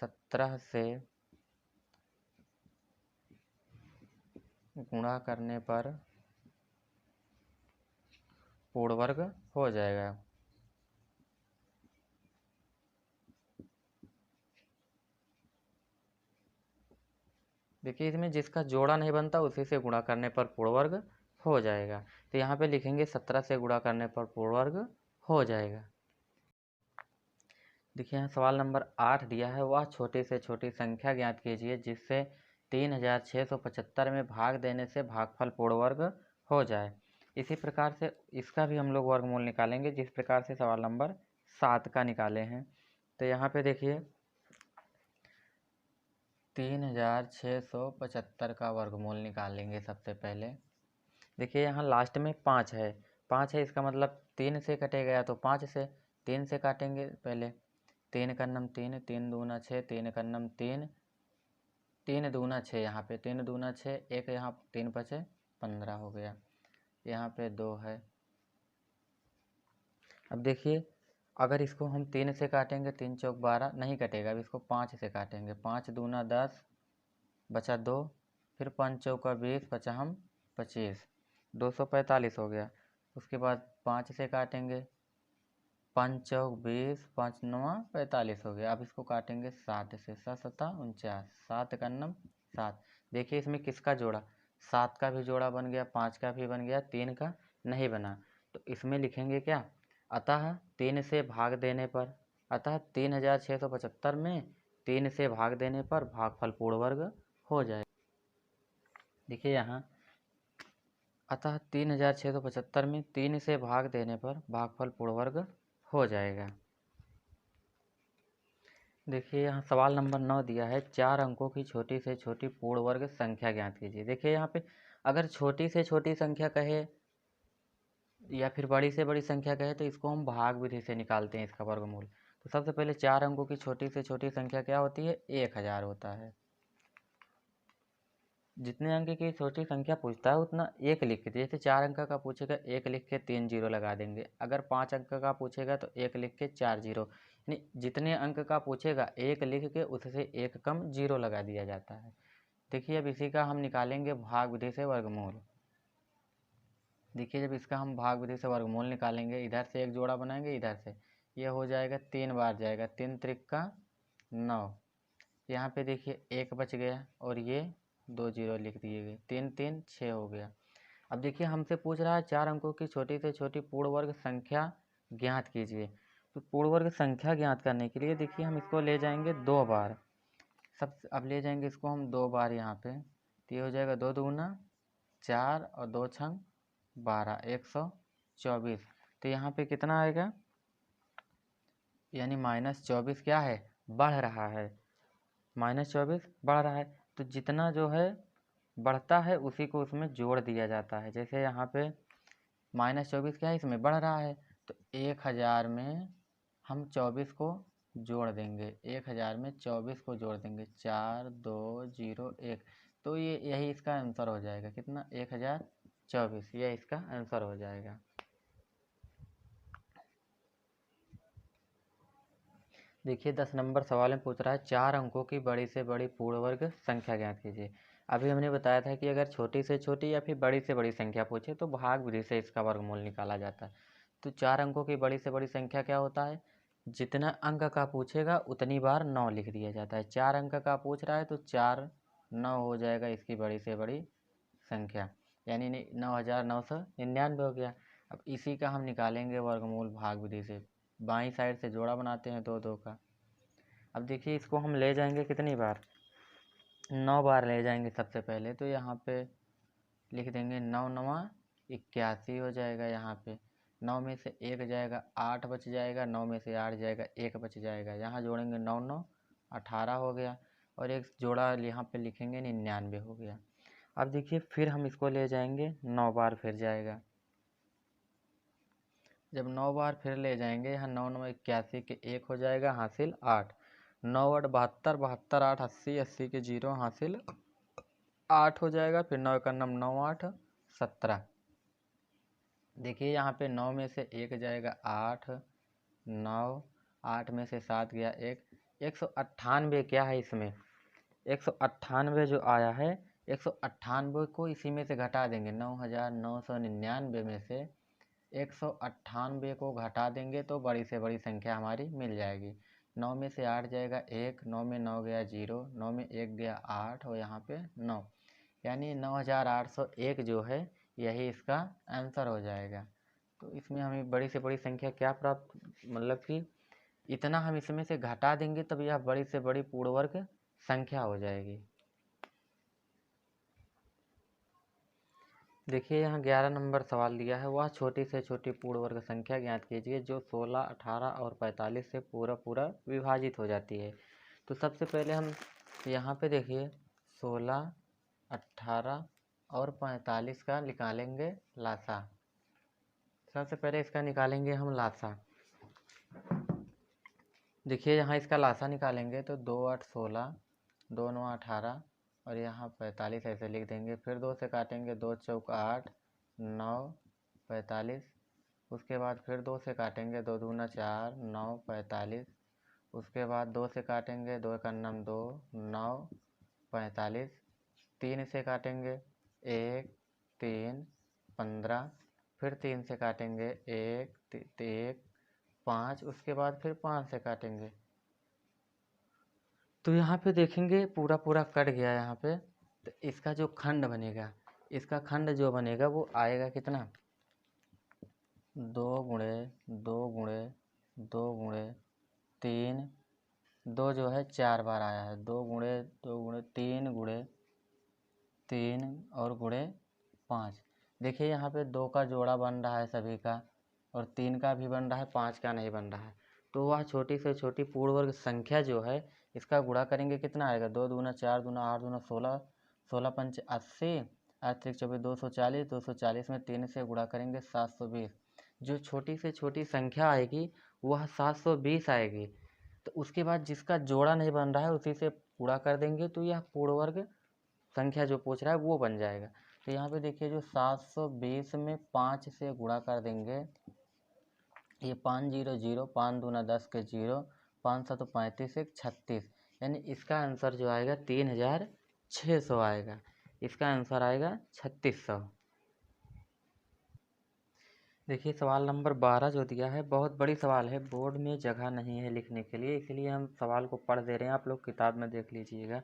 17 से गुणा करने पर पूर्ण वर्ग हो जाएगा। देखिए इसमें जिसका जोड़ा नहीं बनता उसी से गुणा करने पर पूर्ण वर्ग हो जाएगा। तो यहाँ पे लिखेंगे 17 से गुणा करने पर पूर्ण वर्ग हो जाएगा। देखिए यहाँ सवाल नंबर 8 दिया है, वह छोटी से छोटी संख्या ज्ञात कीजिए जिससे 3675 में भाग देने से भागफल पूर्ण वर्ग हो जाए। इसी प्रकार से इसका भी हम लोग वर्गमूल निकालेंगे जिस प्रकार से सवाल नंबर 7 का निकाले हैं। तो यहाँ पे देखिए 3675 का वर्गमूल निकालेंगे सबसे पहले। देखिए यहाँ लास्ट में 5 है, 5 है इसका मतलब 3 से कटेगा या तो 5 से, 3 से काटेंगे पहले, 3 का नम 3, 3 दूना 6, 3 का नम 3, 3 दूना 6, यहाँ पे 3 दूना 6, एक यहाँ 3 बचे 15 हो गया, यहाँ पे 2 है। अब देखिए अगर इसको हम 3 से काटेंगे 3 चौक 12 नहीं कटेगा, अब इसको 5 से काटेंगे, 5 दूना 10 बचा 2, फिर 5 चौका 20 बचा हम 25, 245 हो गया। उसके बाद 5 से काटेंगे, 5 चौक 20, 5 नवा 45 हो गया। अब इसको काटेंगे 7 से, 7 7 49, 7 का नम 7। देखिए इसमें किसका जोड़ा, 7 का भी जोड़ा बन गया, 5 का भी बन गया, 3 का नहीं बना। तो इसमें लिखेंगे क्या, अतः 3 से भाग देने पर, अतः 3675 में 3 से भाग देने पर भागफल पूर्ण वर्ग हो जाए। देखिए यहाँ अतः 3675 में 3 से भाग देने पर भागफल पूर्ण वर्ग हो जाएगा। देखिए यहाँ सवाल नंबर 9 दिया है, 4 अंकों की छोटी से छोटी पूर्ण वर्ग संख्या ज्ञात कीजिए। देखिए यहाँ पे अगर छोटी से छोटी संख्या कहे या फिर बड़ी से बड़ी संख्या कहे तो इसको हम भाग विधि से निकालते हैं इसका वर्गमूल। तो सबसे पहले 4 अंकों की छोटी से छोटी संख्या क्या होती है, 1000 होता है। जितने अंक की छोटी संख्या पूछता है उतना एक लिख के, जैसे 4 अंक का पूछेगा 1 लिख के 3 जीरो लगा देंगे, अगर 5 अंक का पूछेगा तो 1 लिख के 4 जीरो, यानी जितने अंक का पूछेगा 1 लिख के उससे 1 कम जीरो लगा दिया जाता है। देखिए अब इसी का हम निकालेंगे भाग विधि से वर्गमूल। देखिए जब इसका हम भाग विधि से वर्गमूल निकालेंगे, इधर से एक जोड़ा बनाएंगे, इधर से ये हो जाएगा 3 बार जाएगा, 3 त्रिका 9। यहाँ पे देखिए 1 बच गया और ये 2 जीरो लिख दिए गए, 3 3 6 हो गया। अब देखिए हमसे पूछ रहा है 4 अंकों की छोटी से छोटी पूर्ण वर्ग संख्या ज्ञात कीजिए। तो पूर्ण वर्ग संख्या ज्ञात करने के लिए देखिए हम इसको ले जाएंगे 2 बार। अब ले जाएंगे इसको हम 2 बार यहाँ पे, तो ये हो जाएगा 2 दूना 4 और 2 छंग 12, 124। तो यहाँ पे कितना आएगा, यानी -24 क्या है, बढ़ रहा है, -24 बढ़ रहा है। तो जितना जो है बढ़ता है उसी को उसमें जोड़ दिया जाता है। जैसे यहाँ पे -24 क्या है, इसमें बढ़ रहा है, तो 1000 में हम 24 को जोड़ देंगे, 1000 में 24 को जोड़ देंगे, 4 2 0 1। तो ये यही इसका आंसर हो जाएगा, कितना, 1024, यह इसका आंसर हो जाएगा। देखिए 10 नंबर सवाल में पूछ रहा है 4 अंकों की बड़ी से बड़ी पूर्ण वर्ग संख्या ज्ञात कीजिए। अभी हमने बताया था कि अगर छोटी से छोटी या फिर बड़ी से बड़ी संख्या पूछे तो भाग विधि से इसका वर्गमूल निकाला जाता है। तो 4 अंकों की बड़ी से बड़ी संख्या क्या होता है, जितना अंक का पूछेगा उतनी बार 9 लिख दिया जाता है। 4 अंक का पूछ रहा है तो 4 9 हो जाएगा इसकी बड़ी से बड़ी संख्या, यानी 9999 हो गया। अब इसी का हम निकालेंगे वर्गमूल भाग विधि से। बाईं साइड से जोड़ा बनाते हैं 2 2 का। अब देखिए इसको हम ले जाएंगे कितनी बार, 9 बार ले जाएंगे सबसे पहले। तो यहाँ पे लिख देंगे 9 9 81 हो जाएगा। यहाँ पे 9 में से 1 जाएगा, 8 बच जाएगा, 9 में से 8 जाएगा, 1 बच जाएगा। यहाँ जोड़ेंगे 9 9 18 हो गया, और एक जोड़ा यहाँ पे लिखेंगे 99 हो गया। अब देखिए फिर हम इसको ले जाएंगे 9 बार फिर जाएगा। जब 9 बार फिर ले जाएंगे, यहाँ 9 9 81 के 1 हो जाएगा, हासिल 8, 9 8 72, 72 8 80, 80 के 0 हासिल 8 हो जाएगा। फिर 9 का 9 9 8 17। देखिए यहाँ पे 9 में से 1 जाएगा 8, 9 8 में से 7 गया 1, 198 क्या है इसमें, 198 जो आया है, 198 को इसी में से घटा देंगे, 9999 में से 198 को घटा देंगे तो बड़ी से बड़ी संख्या हमारी मिल जाएगी। 9 में से 8 जाएगा 1, 9 में 9 गया 0, 9 में 1 गया 8 और यहाँ पे 9, यानी 9801 जो है यही इसका आंसर हो जाएगा। तो इसमें हमें बड़ी से बड़ी संख्या क्या प्राप्त, मतलब कि इतना हम इसमें से घटा देंगे तब यह बड़ी से बड़ी पूर्ण वर्ग संख्या हो जाएगी। देखिए यहाँ 11 नंबर सवाल दिया है, वह छोटी से छोटी पूर्ण वर्ग संख्या ज्ञात कीजिए जो 16, 18 और 45 से पूरा विभाजित हो जाती है। तो सबसे पहले हम यहाँ पे देखिए 16, 18 और 45 का निकालेंगे लासा। सबसे पहले इसका निकालेंगे हम लासा। देखिए यहाँ इसका लासा निकालेंगे तो 2 8 16, 2 9 18 और यहाँ 45 ऐसे लिख देंगे। फिर 2 से काटेंगे, 2 चौक 8, 9 45। उसके बाद फिर 2 से काटेंगे, 2 दूना 4, 9 45। उसके बाद 2 से काटेंगे, 2 का 2, 9 45। 3 से काटेंगे, 1 3 15। फिर 3 से काटेंगे, 1 5। उसके बाद फिर 5 से काटेंगे। तो यहाँ पे देखेंगे पूरा कट गया यहाँ पे। तो इसका जो खंड बनेगा, इसका खंड जो बनेगा वो आएगा कितना, 2 गुणे 2 गुणे 2 गुणे 3, 2 जो है 4 बार आया है, 2 गुणे 2 गुणे 3 गुणे 3 और गुणे 5। देखिए यहाँ पे 2 का जोड़ा बन रहा है सभी का, और 3 का भी बन रहा है, 5 का नहीं बन रहा है। तो वह छोटी से छोटी पूर्ण वर्ग संख्या जो है इसका गुणा करेंगे, कितना आएगा, 2 दूना 4 दूना 8 दूना 16, 16 पंच 80, 8 3 24 240, 240 में 3 से गुणा करेंगे 720। जो छोटी से छोटी संख्या आएगी वह 720 आएगी। तो उसके बाद जिसका जोड़ा नहीं बन रहा है उसी से गुणा कर देंगे तो यह पूर्ण वर्ग संख्या जो पूछ रहा है वो बन जाएगा। तो यहाँ पे देखिए जो 720 में 5 से गुणा कर देंगे, ये 5 0 0, 5 दूना 10 के 0, 5 7 35 1 36, यानी इसका आंसर जो आएगा 3600 आएगा। इसका आंसर आएगा 3600। देखिए सवाल नंबर 12 जो दिया है बहुत बड़ी सवाल है, बोर्ड में जगह नहीं है लिखने के लिए, इसलिए हम सवाल को पढ़ दे रहे हैं, आप लोग किताब में देख लीजिएगा।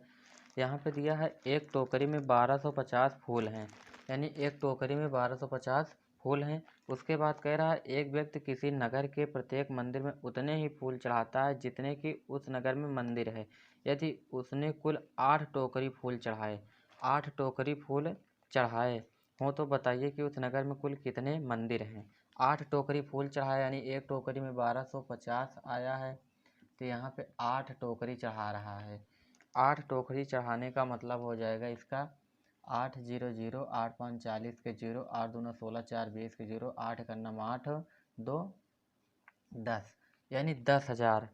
यहाँ पे दिया है एक टोकरी में 1250 फूल हैं, यानी एक टोकरी में 1250 फूल हैं। उसके बाद कह रहा है एक व्यक्ति किसी नगर के प्रत्येक मंदिर में उतने ही फूल चढ़ाता है जितने कि उस नगर में मंदिर है। यदि उसने कुल 8 टोकरी फूल चढ़ाए 8 टोकरी फूल चढ़ाए हों तो बताइए कि उस नगर में कुल कितने मंदिर हैं। 8 टोकरी फूल चढ़ाए यानी एक टोकरी में 1250 आया है, तो यहाँ पे 8 टोकरी चढ़ा रहा है। 8 टोकरी चढ़ाने का मतलब हो जाएगा इसका 8 0 0 8 5 40 के 0 8 दूना 16 4 20 के 0 8 का नाम 8 2 10 यानी 10,000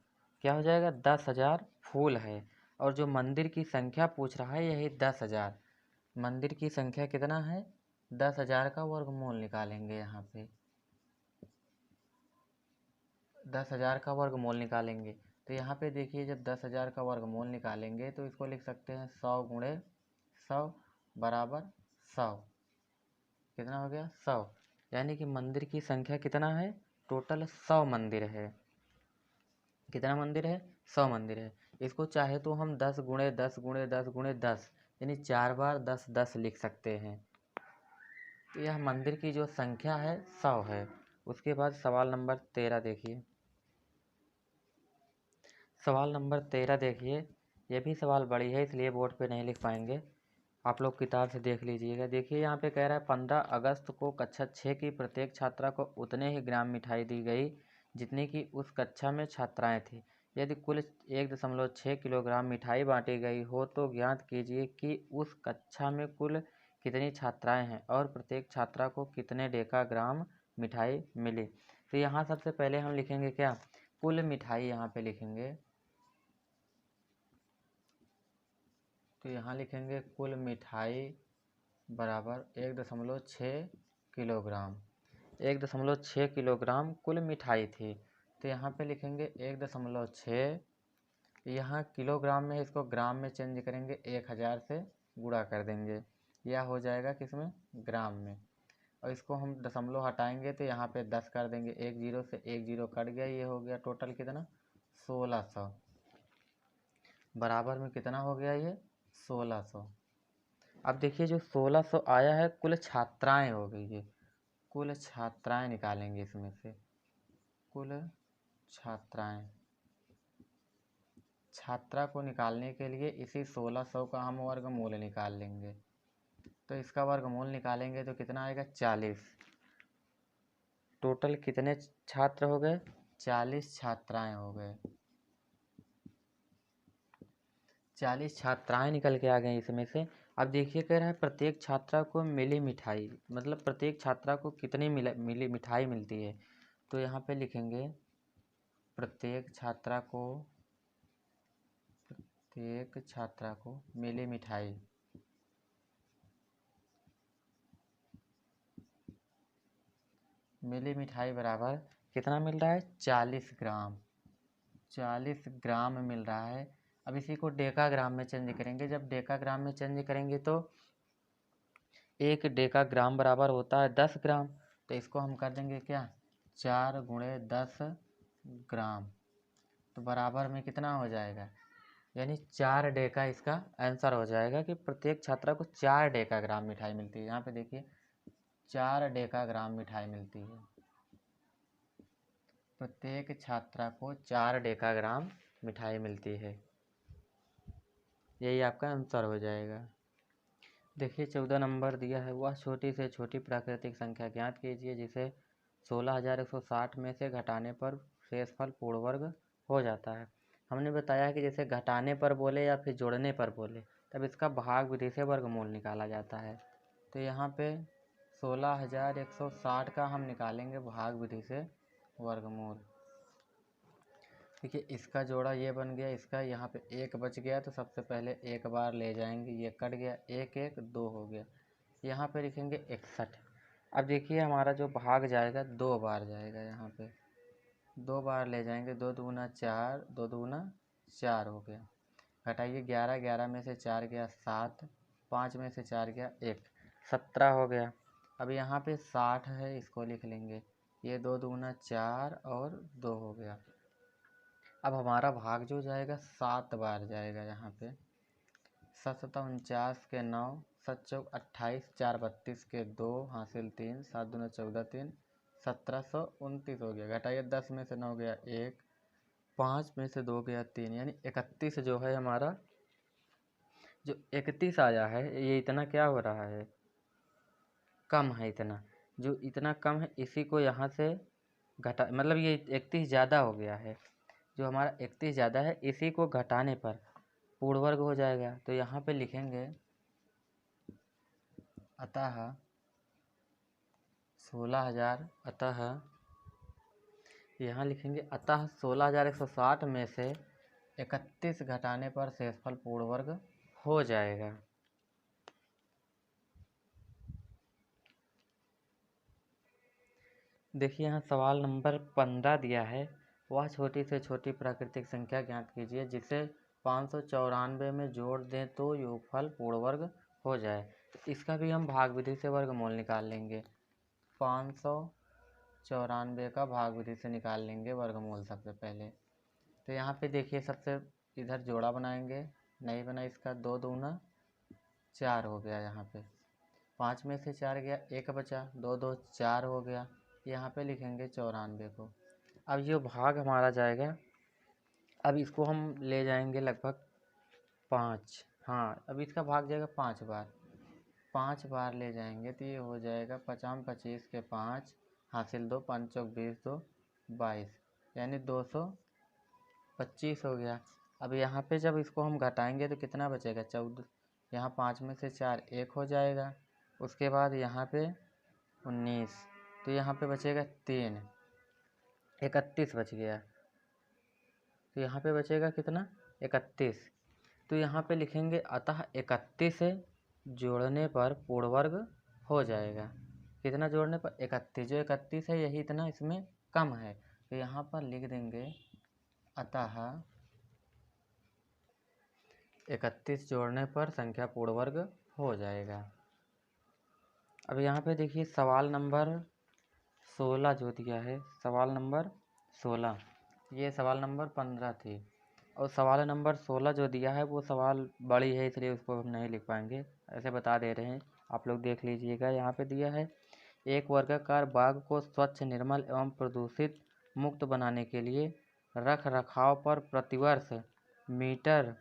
क्या हो जाएगा 10,000 फूल है। और जो मंदिर की संख्या पूछ रहा है यही 10,000, मंदिर की संख्या कितना है 10,000 का वर्गमूल निकालेंगे। यहाँ पे 10,000 का वर्गमूल निकालेंगे तो यहाँ पे देखिए जब 10,000 का वर्गमूल निकालेंगे तो इसको लिख सकते हैं 100 गुणे 100 बराबर 100। कितना हो गया 100, यानी कि मंदिर की संख्या कितना है टोटल 100 मंदिर है। कितना मंदिर है 100 मंदिर है। इसको चाहे तो हम 10 गुणे 10 गुणे 10 गुणे 10 यानी 4 बार 10 10 लिख सकते हैं। तो यह मंदिर की जो संख्या है 100 है। उसके बाद सवाल नंबर 13 देखिए। सवाल नंबर 13 देखिए, ये भी सवाल बड़ी है इसलिए बोर्ड पे नहीं लिख पाएंगे, आप लोग किताब से देख लीजिएगा। देखिए यहाँ पे कह रहा है 15 अगस्त को कक्षा 6 की प्रत्येक छात्रा को उतने ही ग्राम मिठाई दी गई जितनी कि उस कक्षा में छात्राएं थीं। यदि कुल 1.6 किलोग्राम मिठाई बांटी गई हो तो ज्ञात कीजिए कि उस कक्षा में कुल कितनी छात्राएं हैं और प्रत्येक छात्रा को कितने डेका ग्राम मिठाई मिली। तो यहाँ सबसे पहले हम लिखेंगे क्या कुल मिठाई, यहाँ पे लिखेंगे तो यहाँ लिखेंगे कुल मिठाई बराबर 1.6 किलोग्राम। 1.6 किलोग्राम कुल मिठाई थी, तो यहाँ पे लिखेंगे 1.6, यहाँ किलोग्राम में इसको ग्राम में चेंज करेंगे 1000 से गुणा कर देंगे, यह हो जाएगा किसमें ग्राम में। और इसको हम दशमलव हटाएंगे तो यहाँ पे 10 कर देंगे, एक जीरो से एक जीरो कट गया, ये हो गया टोटल कितना 1600 बराबर में कितना हो गया ये 1600। अब देखिए जो 1600 आया है कुल छात्राएं हो गई, ये कुल छात्राएं निकालेंगे इसमें से, कुल छात्राएं। छात्रा को निकालने के लिए इसी 1600 का हम वर्गमूल निकाल लेंगे, तो इसका वर्गमूल निकालेंगे तो कितना आएगा 40। टोटल कितने छात्र हो गए 40 छात्राएं हो गए, 40 छात्राएं निकल के आ गई इसमें से। अब देखिए कह रहा है प्रत्येक छात्रा को मिली मिठाई, मतलब प्रत्येक छात्रा को कितनी मिली मिठाई मिलती है, तो यहाँ पे लिखेंगे प्रत्येक छात्रा को मिली मिठाई, मिली मिठाई बराबर कितना मिल रहा है 40 ग्राम, 40 ग्राम मिल रहा है। अब इसी को डेका ग्राम में चेंज करेंगे, जब डेका ग्राम में चेंज करेंगे तो 1 डेका ग्राम बराबर होता है 10 ग्राम, तो इसको हम कर देंगे क्या 4 गुणे 10 ग्राम, तो बराबर में कितना हो जाएगा यानी 4 डेका इसका आंसर हो जाएगा कि प्रत्येक छात्रा को 4 डेका ग्राम मिठाई मिलती है। यहाँ पे देखिए 4 डेका ग्राम मिठाई मिलती है, प्रत्येक छात्रा को 4 डेका ग्राम मिठाई मिलती है, यही आपका आंसर हो जाएगा। देखिए 14 नंबर दिया है, वह छोटी से छोटी प्राकृतिक संख्या ज्ञात कीजिए जिसे 16,160 में से घटाने पर शेषफल पूर्ण वर्ग हो जाता है। हमने बताया कि जैसे घटाने पर बोले या फिर जोड़ने पर बोले तब इसका भाग विधि से वर्गमूल निकाला जाता है। तो यहाँ पे 16,160 का हम निकालेंगे भाग विधि से वर्गमूल। देखिए इसका जोड़ा ये बन गया, इसका यहाँ पे एक बच गया तो सबसे पहले एक बार ले जाएंगे, ये कट गया, एक एक 2 हो गया, यहाँ पे लिखेंगे 61। अब देखिए हमारा जो भाग जाएगा 2 बार जाएगा, यहाँ पे 2 बार ले जाएंगे, 2 दूना 4, 2 दूना 4 हो गया, घटाइए 11, 11 में से 4 गया 7, 5 में से 4 गया 1, 17 हो गया। अब यहाँ पे 60 है, इसको लिख लेंगे, ये 2 दूना 4 और 2 हो गया। अब हमारा भाग जो जाएगा 7 बार जाएगा यहाँ पे। 7 सत्ता 49 के 9, 7 चौक 28, 4 32 के 2 हासिल 3, 7 दूना 14 3, 1729 हो गया। घटाइए 10 में से 9 गया 1, 5 में से 2 गया 3, यानी 31 जो है हमारा, जो 31 आया है ये इतना क्या हो रहा है, कम है इतना। जो इतना कम है इसी को यहाँ से घटा, मतलब ये 31 ज़्यादा हो गया है। जो हमारा 31 ज़्यादा है इसी को घटाने पर पूर्ण वर्ग हो जाएगा। तो यहाँ पे लिखेंगे अतः 16,000, अतः यहाँ लिखेंगे अतः 16,160 में से 31 घटाने पर शेषफल पूर्ण वर्ग हो जाएगा। देखिए यहाँ सवाल नंबर 15 दिया है, वह छोटी से छोटी प्राकृतिक संख्या ज्ञात कीजिए जिसे 594 में जोड़ दें तो योगफल पूर्ण वर्ग हो जाए। इसका भी हम भाग विधि से वर्गमूल निकाल लेंगे। 594 का भाग विधि से निकाल लेंगे वर्गमूल सबसे पहले। तो यहाँ पे देखिए सबसे इधर जोड़ा बनाएंगे, नहीं बना इसका, 2 दूना 4 हो गया। यहाँ पे 5 में से 4 गया, 1 बचा, 2 2 4 हो गया। यहाँ पे लिखेंगे 94 को। अब ये भाग हमारा जाएगा, अब इसको हम ले जाएंगे लगभग 5, हाँ अब इसका भाग जाएगा 5 बार, 5 बार ले जाएंगे तो ये हो जाएगा 50 25 के 5 हासिल 2, 5 चौक 20 2 22, यानी 225 हो गया। अब यहाँ पे जब इसको हम घटाएंगे तो कितना बचेगा, 14। यहाँ 5 में से 4 1 हो जाएगा। उसके बाद यहाँ पे 19, तो यहाँ पे बचेगा 3, 31 बच गया। तो यहाँ पे बचेगा कितना, 31। तो यहाँ पे लिखेंगे अतः 31 जोड़ने पर पूर्ण वर्ग हो जाएगा। कितना जोड़ने पर, 31। जो 31 है यही इतना इसमें कम है, तो यहाँ पर लिख देंगे अतः 31 जोड़ने पर संख्या पूर्ण वर्ग हो जाएगा। अब यहाँ पे देखिए सवाल नंबर 16 जो दिया है, सवाल नंबर 16, ये सवाल नंबर 15 थी, और सवाल नंबर 16 जो दिया है वो सवाल बड़ी है इसलिए उसको हम नहीं लिख पाएंगे, ऐसे बता दे रहे हैं, आप लोग देख लीजिएगा। यहाँ पे दिया है, एक वर्गाकार बाग को स्वच्छ निर्मल एवं प्रदूषित मुक्त बनाने के लिए रख रखाव पर प्रतिवर्ष मीटर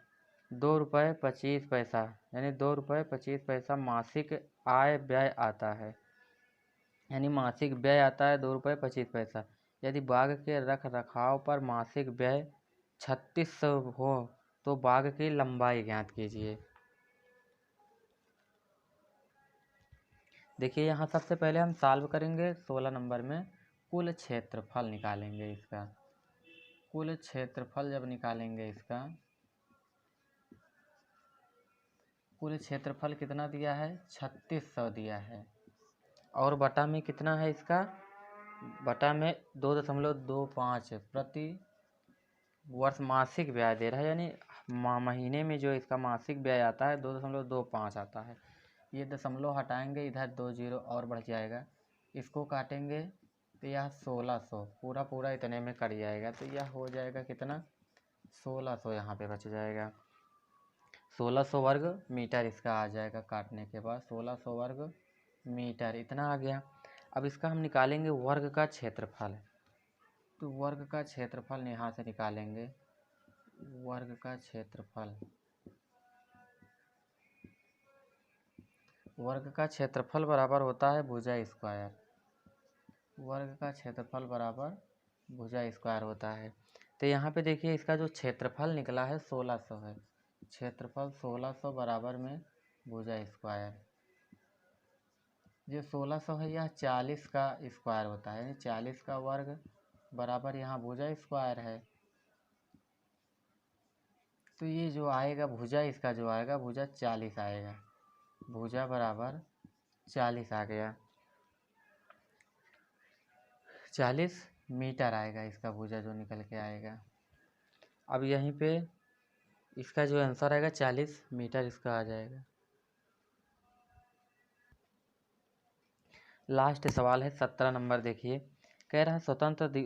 2 रुपये 25 पैसा, यानी 2 रुपये 25 पैसा मासिक आय व्यय आता है, यानी मासिक व्यय आता है 2 रुपये 25 पैसा। यदि बाग के रख रखाव पर मासिक व्यय 3600 हो तो बाग की लंबाई ज्ञात कीजिए। देखिए यहाँ सबसे पहले हम सॉल्व करेंगे 16 नंबर में, कुल क्षेत्रफल निकालेंगे इसका। कुल क्षेत्रफल जब निकालेंगे इसका, कुल क्षेत्रफल कितना दिया है, 3600 दिया है, और बटा में कितना है इसका, बटा में 2.25 प्रति वर्ष मासिक ब्याज दे रहा है, यानी महीने में जो इसका मासिक ब्याज आता है 2.25 आता है। ये दशमलव हटाएंगे, इधर 2 जीरो और बढ़ जाएगा, इसको काटेंगे तो यह 1600 पूरा पूरा इतने में कट जाएगा। तो यह हो जाएगा कितना, 1600 यहाँ पे बच जाएगा। 1600 वर्ग मीटर इसका आ जाएगा काटने के बाद, 1600 वर्ग मीटर इतना आ गया। अब इसका हम निकालेंगे वर्ग का क्षेत्रफल, तो वर्ग का क्षेत्रफल यहाँ से निकालेंगे। वर्ग का क्षेत्रफल, वर्ग का क्षेत्रफल बराबर होता है भुजा स्क्वायर। वर्ग का क्षेत्रफल बराबर भुजा स्क्वायर होता है। तो यहाँ पे देखिए इसका जो क्षेत्रफल निकला है 1600 है, क्षेत्रफल 1600 बराबर में भुजा स्क्वायर। जो 1600 है यह 40 का स्क्वायर होता है, यानी 40 का वर्ग बराबर यहाँ भुजा स्क्वायर है। तो ये जो आएगा भुजा, इसका जो आएगा भुजा 40 आएगा, भुजा बराबर 40 आ गया, 40 मीटर आएगा इसका भुजा जो निकल के आएगा। अब यहीं पे इसका जो आंसर आएगा 40 मीटर इसका आ जाएगा। लास्ट सवाल है 17 नंबर, देखिए कह रहा है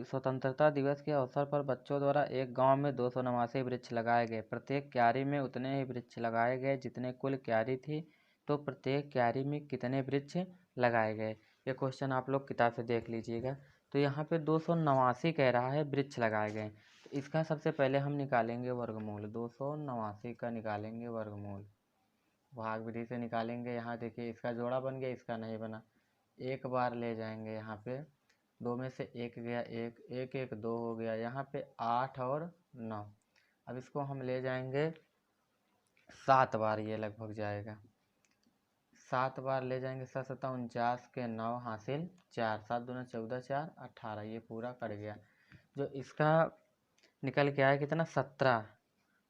स्वतंत्रता दिवस के अवसर पर बच्चों द्वारा एक गांव में 289 वृक्ष लगाए गए। प्रत्येक क्यारी में उतने ही वृक्ष लगाए गए जितने कुल क्यारी थी। तो प्रत्येक क्यारी में कितने वृक्ष लगाए गए? ये क्वेश्चन आप लोग किताब से देख लीजिएगा। तो यहाँ पे 289 कह रहा है वृक्ष लगाए गए। तो इसका सबसे पहले हम निकालेंगे वर्गमूल। 289 का निकालेंगे वर्गमूल, भाग विधि से निकालेंगे। यहाँ देखिए इसका जोड़ा बन गया, इसका नहीं बना। एक बार ले जाएंगे, यहाँ पे 2 में से 1 गया, 1 2 हो गया। यहाँ पे 8 और 9। अब इसको हम ले जाएंगे 7 बार, ये लगभग जाएगा 7 बार ले जाएंगे। 7 7 49 के 9 हासिल 4, 7 दूना 14 4 18, ये पूरा कट गया। जो इसका निकल के आया कितना 17।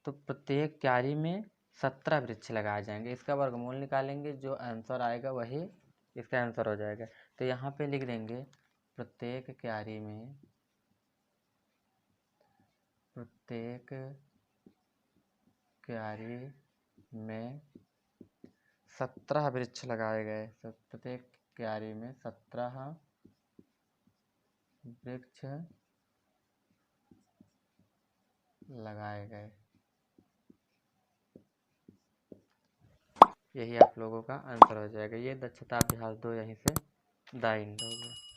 तो प्रत्येक क्यारी में 17 वृक्ष लगाए जाएंगे। इसका वर्गमूल निकालेंगे, जो आंसर आएगा वही इसका आंसर हो जाएगा। तो यहाँ पे लिख देंगे प्रत्येक क्यारी में 17 वृक्ष लगाए गए। प्रत्येक क्यारी में 17 वृक्ष लगाए गए। यही आप लोगों का आंसर हो जाएगा। ये दक्षता अभ्यास 2 यहीं से दाइन हो गया।